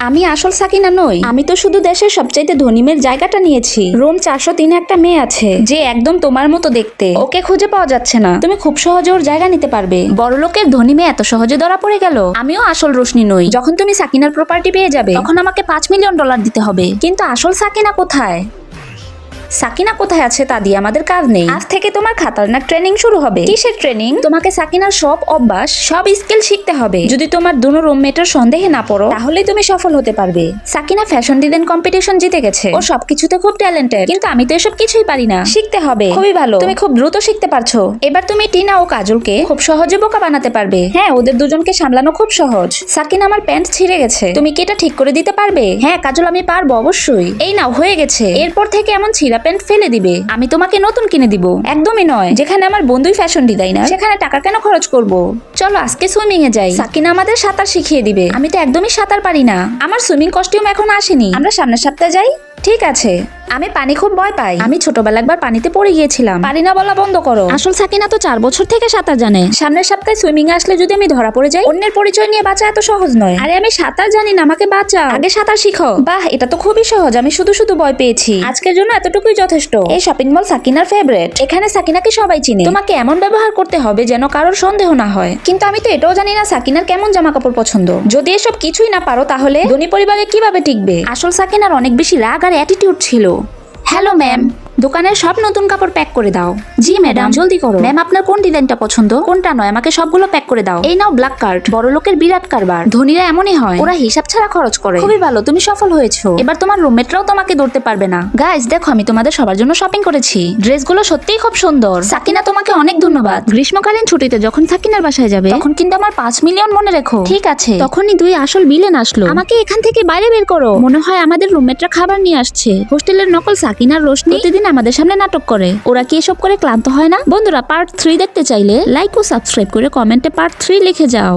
আমি আসল সাকিনা নই। আমি তো শুধু দেশের সবচাইতে ধনী মেয়ের জায়গাটা নিয়েছি। রুম 403 একটা মেয়ে আছে যে একদম তোমার মতো দেখতে, ওকে খুঁজে পাওয়া যাচ্ছে না। তুমি খুব সহজে ওর জায়গা নিতে পারবে। বড়লোকের ধনী মেয়ে এত সহজে ধরা পড়ে গেল। আমিও আসল রোশনি নই। যখন তুমি সাকিনার প্রপার্টি পেয়ে যাবে তখন আমাকে $5 মিলিয়ন দিতে হবে। কিন্তু আসল সাকিনা কোথায়? সাকিনা কোথায় আছে তা দিয়ে আমাদের কাজ নেই। আজ থেকে তোমার খাতারনাক ট্রেনিং শুরু হবে। কিসের ট্রেনিং? তোমাকে সাকিনার সব অভ্যাস, সব স্কিল শিখতে হবে। যদি তোমার দুনো রুমমেটের সন্দেহে না পড়ো তাহলেই তুমি সফল হতে পারবে। সাকিনা ফ্যাশন ডিজাইন কম্পিটিশন জিতে গেছে। ও সবকিছুতে খুব ট্যালেন্টেড, কিন্তু আমি তো এসব কিছুই পারি না। শিখতে হবে। খুবই ভালো, তুমি খুব দ্রুত শিখতে পারছো। এবার তুমি টিনা ও কাজলকে খুব সহজে বোকা বানাতে পারবে। হ্যাঁ, ওদের দুজনকে সামলানো খুব সহজ। সাকিনা, আমার প্যান্ট ছিঁড়ে গেছে, তুমি কি এটা ঠিক করে দিতে পারবে? হ্যাঁ কাজল, আমি পারবো অবশ্যই। এই নাও, হয়ে গেছে। এরপর থেকে এমন ছিঁড়া প্যান্ট ফেলে দিবে, আমি তোমাকে নতুন কিনে দিব। একদমই নয়, যেখানে আমার বন্ধুই ফ্যাশন ডিজাইনার সেখানে টাকা কেন খরচ করব? চলো আজকে সুইমিং এ যাই। সাকিনা আমাদের সাঁতার শিখিয়ে দিবে। আমি তো একদমই সাঁতার পারি না। আমার সুইমিং কস্টিউম এখন আসেনি। আমরা সামনের সপ্তাহে যাই। ঠিক আছে। আমি পানি খুব ভয় পাই। আমি ছোটবেলা একবার পানিতে পড়ে গিয়েছিলাম। পারি না বলা বন্ধ করো। আসল সাকিনা তো 4 বছর থেকে সাঁতার জানে। সামনের সপ্তাহে সুইমিং এ আসলে যদি আমি ধরা পড়ে যাই, অন্যের পরিচয় নিয়ে বাঁচা এত সহজ নয়। আরে আমি সাঁতার জানি না, আমাকে বাঁচাও। আগে সাঁতার শিখো। বাহ, এটা তো খুবই সহজ। আমি শুধু শুধু ভয় পেয়েছি। আজকের জন্য এতটুকুই যথেষ্ট। এই শপিং মল সাকিনার ফেভারিট। এখানে সাকিনাকে সবাই চিনে। তোমাকে এমন ব্যবহার করতে হবে যেন কারোর সন্দেহ না হয়। কিন্তু আমি তো এটাও জানি না সাকিনার কেমন জামা কাপড় পছন্দ। যদি এসব কিছুই না পারো তাহলে ধনী পরিবারে কিভাবে টিকবে? আসল সাকিনার অনেক বেশি রাগ আর অ্যাটিটিউড ছিল। হ্যালো ম্যাম, দোকানের সব নতুন কাপড় প্যাক করে দাও। জি ম্যাডাম, জলদি করো। ম্যাম, আপনার কোন ডিজাইনটা পছন্দ? কোনটা নয়, আমাকে সবগুলো প্যাক করে দাও। এই নাও ব্ল্যাক কার্ড। বড় লোকের বিরাট কারবার। ধনীরা এমনই হয়, ওরা হিসাব ছাড়া খরচ করে। খুবই ভালো, তুমি সফল হয়েছো। এবার তোমার রুমমেটরাও তোমাকে ধরতে পারবে না। গাইস দেখো, আমি তোমাদের সবার জন্য শপিং করেছি। ড্রেসগুলো সত্যিই খুব সুন্দর। সাকিনা, তোমাকে অনেক ধন্যবাদ। গ্রীষ্মকালীন ছুটিতে যখন সাকিনার বাসায় যাবে তখন কিন্তু আমার 5 মিলিয়ন মনে রেখো। ঠিক আছে। তখনই 2 আসল বিলেন আসলো। আমাকে এখান থেকে বাইরে বের করো। মনে হয় আমাদের রুমমেটরা খাবার নিয়ে আসছে। হোস্টেলের নকল সাকিনার রোশনি প্রতিদিন আমাদের সামনে নাটক করে। ওরা কি এসব করে ক্লান্ত হয় না? বন্ধুরা, পার্ট 3 দেখতে চাইলে লাইক ও সাবস্ক্রাইব করে কমেন্টে পার্ট 3 লিখে যাও।